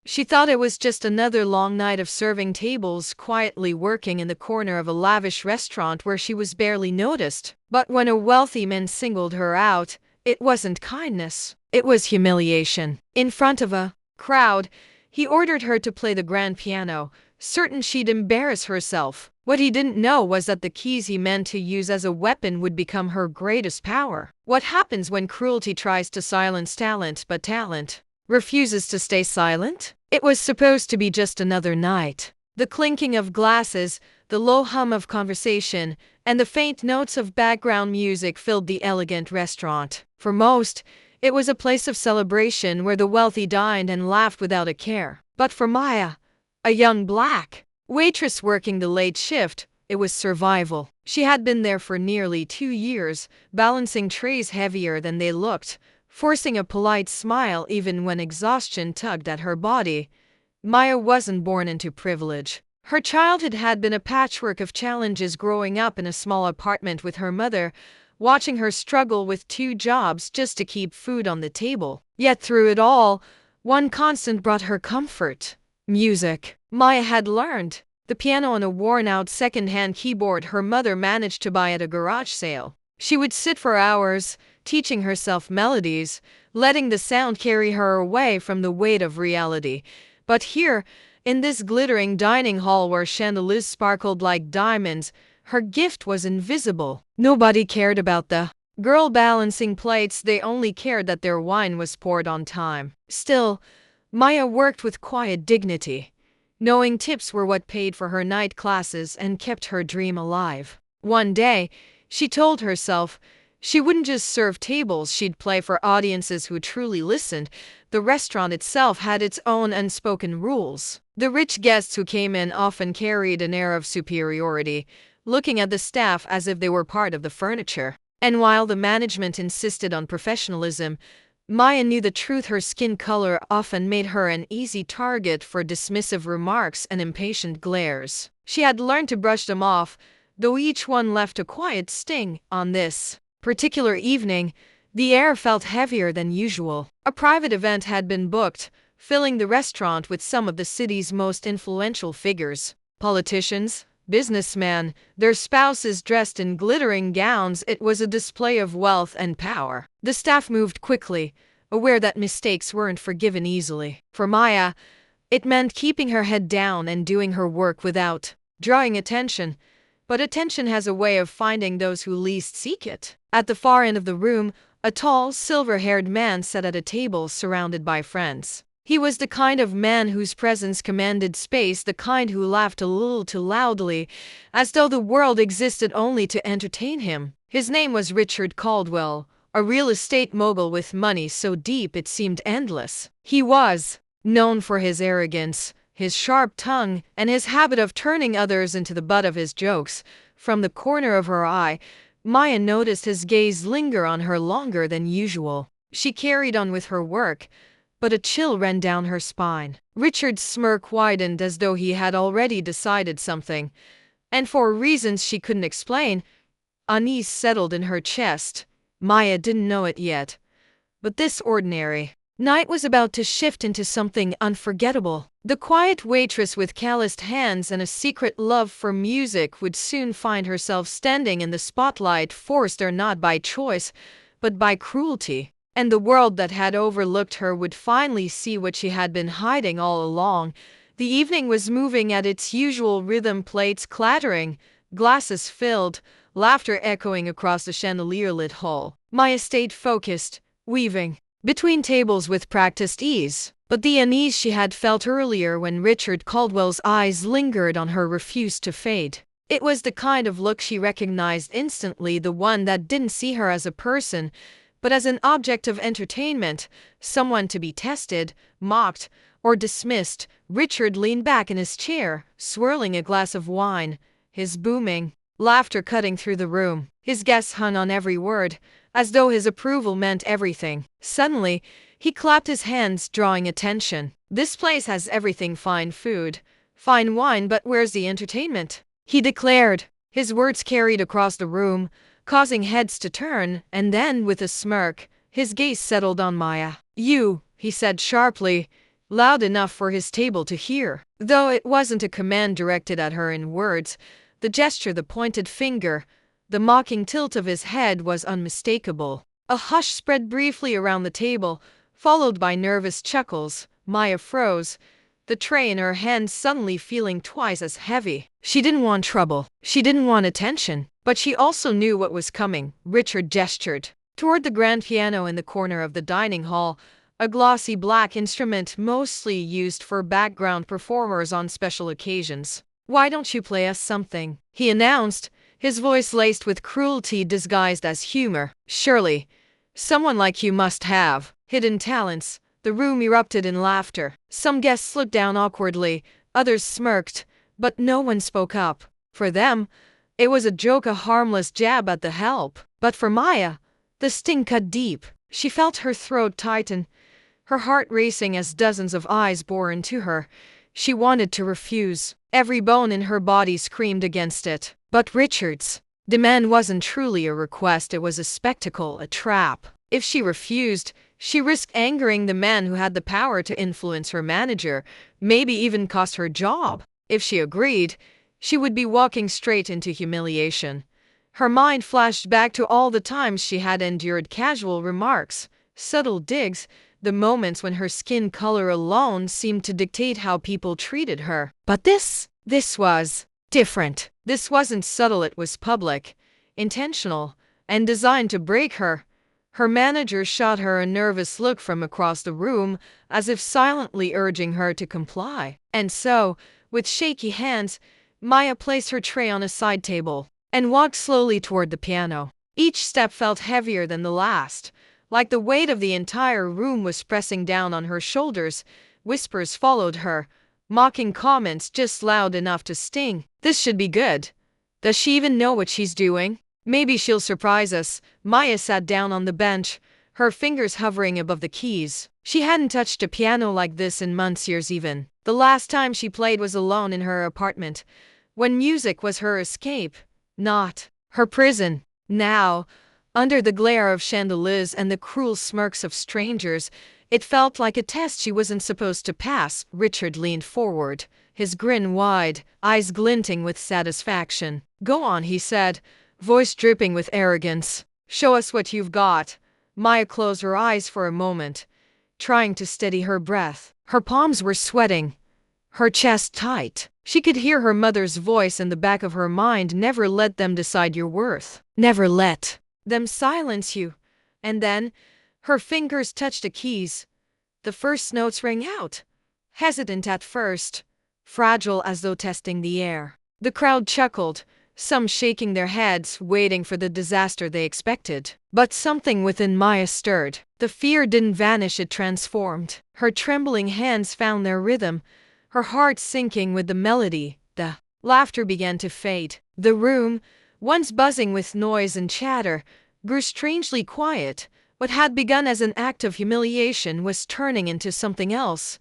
She thought it was just another long night of serving tables, quietly working in the corner of a lavish restaurant where she was barely noticed. But when a wealthy man singled her out, it wasn't kindness, it was humiliation. In front of a crowd, he ordered her to play the grand piano, certain she'd embarrass herself. What he didn't know was that the keys he meant to use as a weapon would become her greatest power. What happens when cruelty tries to silence talent, but talent refuses to stay silent? It was supposed to be just another night. The clinking of glasses, the low hum of conversation, and the faint notes of background music filled the elegant restaurant. For most, it was a place of celebration where the wealthy dined and laughed without a care. But for Maya, a young black waitress working the late shift, it was survival. She had been there for nearly 2 years, balancing trays heavier than they looked, forcing a polite smile even when exhaustion tugged at her body. Maya wasn't born into privilege. Her childhood had been a patchwork of challenges, growing up in a small apartment with her mother, watching her struggle with 2 jobs just to keep food on the table. Yet through it all, one constant brought her comfort: music. Maya had learned the piano on a worn-out second-hand keyboard her mother managed to buy at a garage sale. She would sit for hours, teaching herself melodies, letting the sound carry her away from the weight of reality. But here, in this glittering dining hall where chandeliers sparkled like diamonds, her gift was invisible. Nobody cared about the girl balancing plates, they only cared that their wine was poured on time. Still, Maya worked with quiet dignity, knowing tips were what paid for her night classes and kept her dream alive. One day, she told herself she wouldn't just serve tables, she'd play for audiences who truly listened. The restaurant itself had its own unspoken rules. The rich guests who came in often carried an air of superiority, looking at the staff as if they were part of the furniture. And while the management insisted on professionalism, Maya knew the truth: her skin color often made her an easy target for dismissive remarks and impatient glares. She had learned to brush them off, though each one left a quiet sting. On this particular evening, the air felt heavier than usual. A private event had been booked, filling the restaurant with some of the city's most influential figures: politicians, businessmen, their spouses dressed in glittering gowns. It was a display of wealth and power. The staff moved quickly, aware that mistakes weren't forgiven easily. For Maya, it meant keeping her head down and doing her work without drawing attention. But attention has a way of finding those who least seek it. At the far end of the room, a tall, silver-haired man sat at a table surrounded by friends. He was the kind of man whose presence commanded space, the kind who laughed a little too loudly, as though the world existed only to entertain him. His name was Richard Caldwell, a real estate mogul with money so deep it seemed endless. He was known for his arrogance, his sharp tongue, and his habit of turning others into the butt of his jokes. From the corner of her eye, Maya noticed his gaze linger on her longer than usual. She carried on with her work, but a chill ran down her spine. Richard's smirk widened as though he had already decided something, and for reasons she couldn't explain, unease settled in her chest. Maya didn't know it yet, but this ordinary night was about to shift into something unforgettable. The quiet waitress with calloused hands and a secret love for music would soon find herself standing in the spotlight, forced there not by choice, but by cruelty. And the world that had overlooked her would finally see what she had been hiding all along. The evening was moving at its usual rhythm, plates clattering, glasses filled, laughter echoing across the chandelier-lit hall. Maya stayed focused, weaving between tables with practiced ease. But the unease she had felt earlier when Richard Caldwell's eyes lingered on her refused to fade. It was the kind of look she recognized instantly, the one that didn't see her as a person, but as an object of entertainment, someone to be tested, mocked, or dismissed. Richard leaned back in his chair, swirling a glass of wine, his booming laughter cutting through the room. His guests hung on every word, as though his approval meant everything. Suddenly, he clapped his hands, drawing attention. "This place has everything: fine food, fine wine, but where's the entertainment?" he declared. His words carried across the room, causing heads to turn, and then, with a smirk, his gaze settled on Maya. "You," he said sharply, loud enough for his table to hear. Though it wasn't a command directed at her in words, the gesture, the pointed finger, the mocking tilt of his head was unmistakable. A hush spread briefly around the table, followed by nervous chuckles. Maya froze, the tray in her hand suddenly feeling twice as heavy. She didn't want trouble. She didn't want attention. But she also knew what was coming. Richard gestured toward the grand piano in the corner of the dining hall, a glossy black instrument mostly used for background performers on special occasions. "Why don't you play us something?" he announced, his voice laced with cruelty disguised as humor. "Surely, someone like you must have hidden talents." The room erupted in laughter. Some guests looked down awkwardly, others smirked, but no one spoke up. For them, it was a joke, a harmless jab at the help. But for Maya, the sting cut deep. She felt her throat tighten, her heart racing as dozens of eyes bore into her. She wanted to refuse. Every bone in her body screamed against it. But Richard's demand wasn't truly a request, it was a spectacle, a trap. If she refused, she risked angering the man who had the power to influence her manager, maybe even cost her job. If she agreed, she would be walking straight into humiliation. Her mind flashed back to all the times she had endured casual remarks, subtle digs, the moments when her skin color alone seemed to dictate how people treated her. But this was different. This wasn't subtle, it was public, intentional, and designed to break her. Her manager shot her a nervous look from across the room, as if silently urging her to comply. And so, with shaky hands, Maya placed her tray on a side table and walked slowly toward the piano. Each step felt heavier than the last, like the weight of the entire room was pressing down on her shoulders. Whispers followed her, mocking comments just loud enough to sting. "This should be good. Does she even know what she's doing? Maybe she'll surprise us." Maya sat down on the bench, her fingers hovering above the keys. She hadn't touched a piano like this in months, years even. The last time she played was alone in her apartment, when music was her escape, not her prison. Now, under the glare of chandeliers and the cruel smirks of strangers, it felt like a test she wasn't supposed to pass. Richard leaned forward, his grin wide, eyes glinting with satisfaction. "Go on," he said, voice dripping with arrogance. "Show us what you've got." Maya closed her eyes for a moment, trying to steady her breath. Her palms were sweating, her chest tight. She could hear her mother's voice in the back of her mind. Never let them decide your worth. Never let them silence you. And then, her fingers touched the keys. The first notes rang out, hesitant at first, fragile as though testing the air. The crowd chuckled, some shaking their heads, waiting for the disaster they expected. But something within Maya stirred. The fear didn't vanish, it transformed. Her trembling hands found their rhythm, her heart sinking with the melody. The laughter began to fade. The room, once buzzing with noise and chatter, grew strangely quiet. What had begun as an act of humiliation was turning into something else.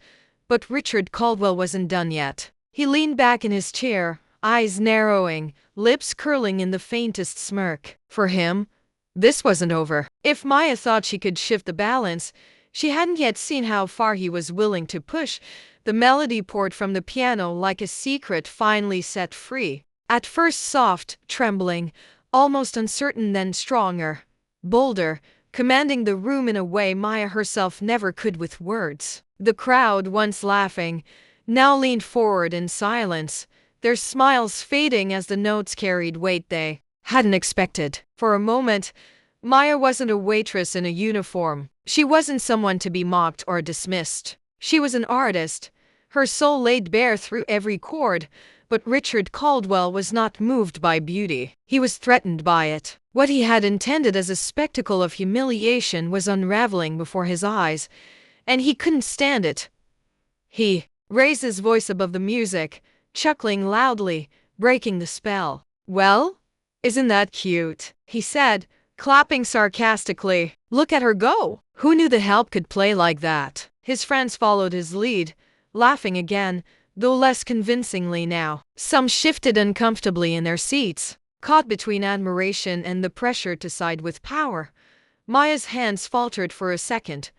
But Richard Caldwell wasn't done yet. He leaned back in his chair, eyes narrowing, lips curling in the faintest smirk. For him, this wasn't over. If Maya thought she could shift the balance, she hadn't yet seen how far he was willing to push. The melody poured from the piano like a secret finally set free. At first soft, trembling, almost uncertain, then stronger, bolder, commanding the room in a way Maya herself never could with words. The crowd, once laughing, now leaned forward in silence, their smiles fading as the notes carried weight they hadn't expected. For a moment, Maya wasn't a waitress in a uniform. She wasn't someone to be mocked or dismissed. She was an artist, her soul laid bare through every chord. But Richard Caldwell was not moved by beauty. He was threatened by it. What he had intended as a spectacle of humiliation was unraveling before his eyes, and he couldn't stand it. He raised his voice above the music, chuckling loudly, breaking the spell. "Well, isn't that cute?" he said, clapping sarcastically. "Look at her go! Who knew the help could play like that?" His friends followed his lead, laughing again, though less convincingly now. Some shifted uncomfortably in their seats, caught between admiration and the pressure to side with power. Maya's hands faltered for a second,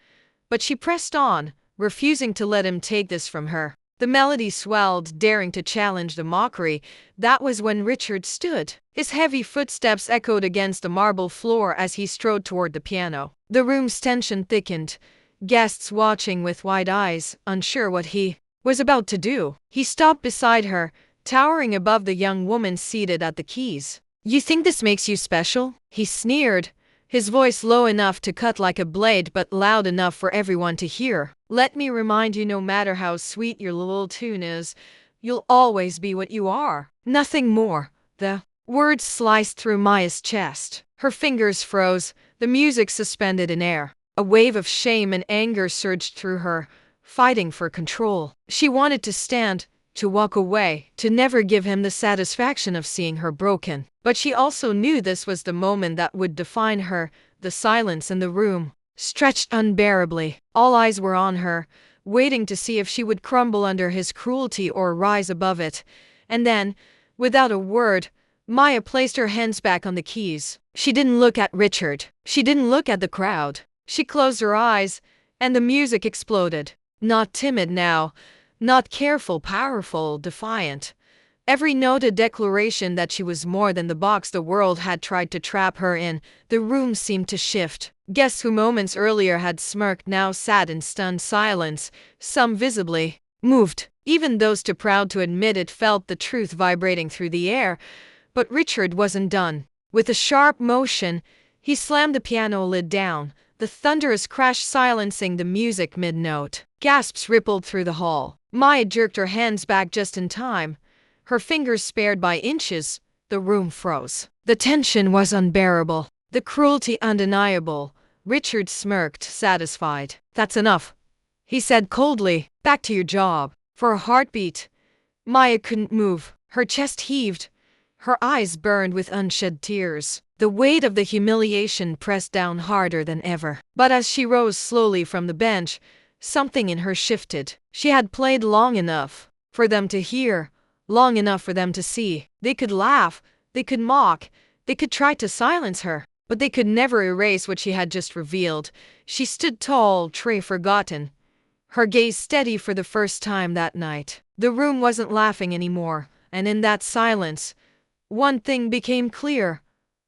but she pressed on, refusing to let him take this from her. The melody swelled, daring to challenge the mockery. That was when Richard stood. His heavy footsteps echoed against the marble floor as he strode toward the piano. The room's tension thickened, guests watching with wide eyes, unsure what he was about to do. He stopped beside her, towering above the young woman seated at the keys. "You think this makes you special?" he sneered, his voice low enough to cut like a blade but loud enough for everyone to hear. "Let me remind you, no matter how sweet your little tune is, you'll always be what you are. Nothing more." The words sliced through Maya's chest. Her fingers froze, the music suspended in air. A wave of shame and anger surged through her, fighting for control. She wanted to stand, to walk away, to never give him the satisfaction of seeing her broken. But she also knew this was the moment that would define her. The silence in the room stretched unbearably. All eyes were on her, waiting to see if she would crumble under his cruelty or rise above it. And then, without a word, Maya placed her hands back on the keys. She didn't look at Richard. She didn't look at the crowd. She closed her eyes, and the music exploded. Not timid now, not careful, powerful, defiant. Every note a declaration that she was more than the box the world had tried to trap her in. The room seemed to shift. Guests who moments earlier had smirked now sat in stunned silence, some visibly moved. Even those too proud to admit it felt the truth vibrating through the air. But Richard wasn't done. With a sharp motion, he slammed the piano lid down, the thunderous crash silencing the music mid-note. Gasps rippled through the hall. Maya jerked her hands back just in time. Her fingers spared by inches. The room froze. The tension was unbearable, the cruelty undeniable. Richard smirked, satisfied. "That's enough," he said coldly. "Back to your job." For a heartbeat, Maya couldn't move. Her chest heaved. Her eyes burned with unshed tears. The weight of the humiliation pressed down harder than ever. But as she rose slowly from the bench, something in her shifted. She had played long enough for them to hear, long enough for them to see. They could laugh, they could mock, they could try to silence her, but they could never erase what she had just revealed. She stood tall, tray forgotten, her gaze steady for the first time that night. The room wasn't laughing anymore, and in that silence, one thing became clear.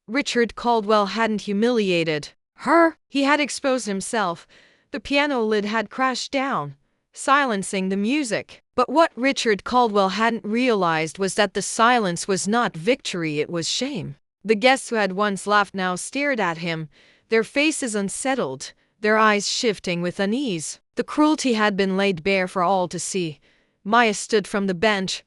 Richard Caldwell hadn't humiliated her. He had exposed himself. The piano lid had crashed down, silencing the music. But what Richard Caldwell hadn't realized was that the silence was not victory, it was shame. The guests who had once laughed now stared at him, their faces unsettled, their eyes shifting with unease. The cruelty had been laid bare for all to see. Maya stood from the bench,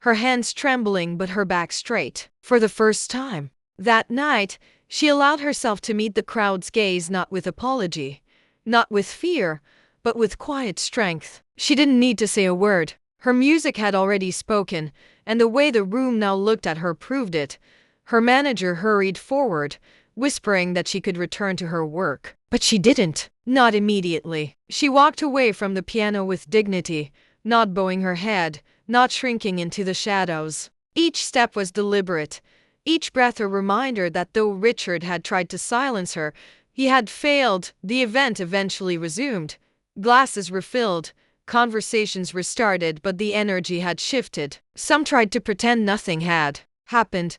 her hands trembling but her back straight. For the first time that night, she allowed herself to meet the crowd's gaze, not with apology, not with fear, but with quiet strength. She didn't need to say a word. Her music had already spoken, and the way the room now looked at her proved it. Her manager hurried forward, whispering that she could return to her work. But she didn't. Not immediately. She walked away from the piano with dignity, not bowing her head, not shrinking into the shadows. Each step was deliberate, each breath a reminder that though Richard had tried to silence her, he had failed. The event eventually resumed. Glasses refilled, conversations restarted, but the energy had shifted. Some tried to pretend nothing had happened.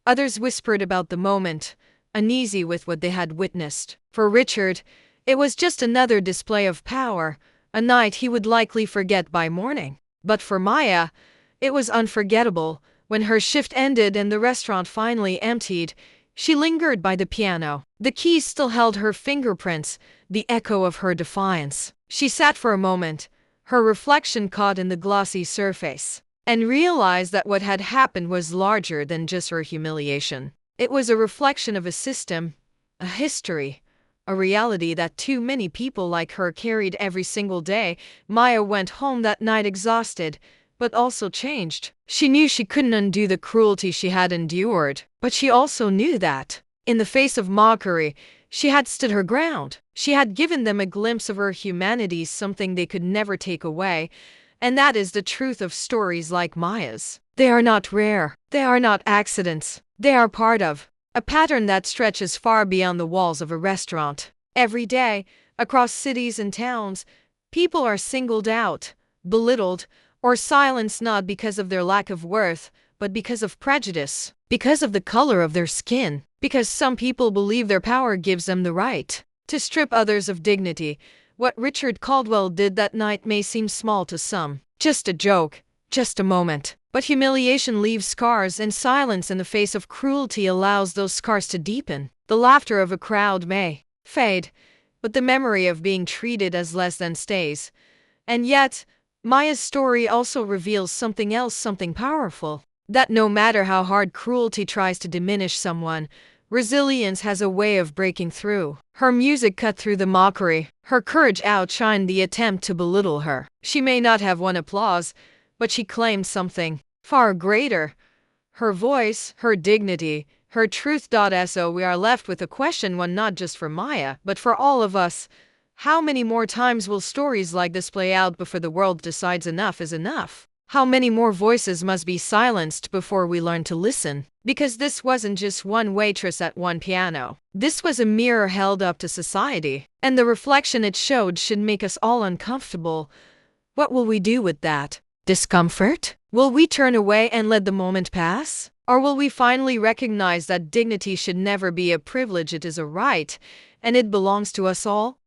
Others whispered about the moment, uneasy with what they had witnessed. For Richard, it was just another display of power, a night he would likely forget by morning. But for Maya, it was unforgettable. When her shift ended and the restaurant finally emptied, she lingered by the piano. The keys still held her fingerprints, the echo of her defiance. She sat for a moment, her reflection caught in the glossy surface, and realized that what had happened was larger than just her humiliation. It was a reflection of a system, a history, a reality that too many people like her carried every single day. Maya went home that night exhausted, but also changed. She knew she couldn't undo the cruelty she had endured, but she also knew that, in the face of mockery, she had stood her ground. She had given them a glimpse of her humanity, something they could never take away. And that is the truth of stories like Maya's. They are not rare. They are not accidents. They are part of a pattern that stretches far beyond the walls of a restaurant. Every day, across cities and towns, People are singled out, belittled, or silenced not because of their lack of worth, but because of prejudice, because of the color of their skin, because some people believe their power gives them the right to strip others of dignity. What Richard Caldwell did that night may seem small to some, just a joke, just a moment. But humiliation leaves scars, and silence in the face of cruelty allows those scars to deepen. The laughter of a crowd may fade, but the memory of being treated as less than stays. And yet, Maya's story also reveals something else, something powerful. That no matter how hard cruelty tries to diminish someone, resilience has a way of breaking through. Her music cut through the mockery. Her courage outshined the attempt to belittle her. She may not have won applause, but she claimed something far greater. Her voice, her dignity, her truth. So we are left with a question, one not just for Maya, but for all of us. How many more times will stories like this play out before the world decides enough is enough? How many more voices must be silenced before we learn to listen? Because this wasn't just one waitress at one piano. This was a mirror held up to society, and the reflection it showed should make us all uncomfortable. What will we do with that discomfort? Will we turn away and let the moment pass? Or will we finally recognize that dignity should never be a privilege, it is a right, and it belongs to us all?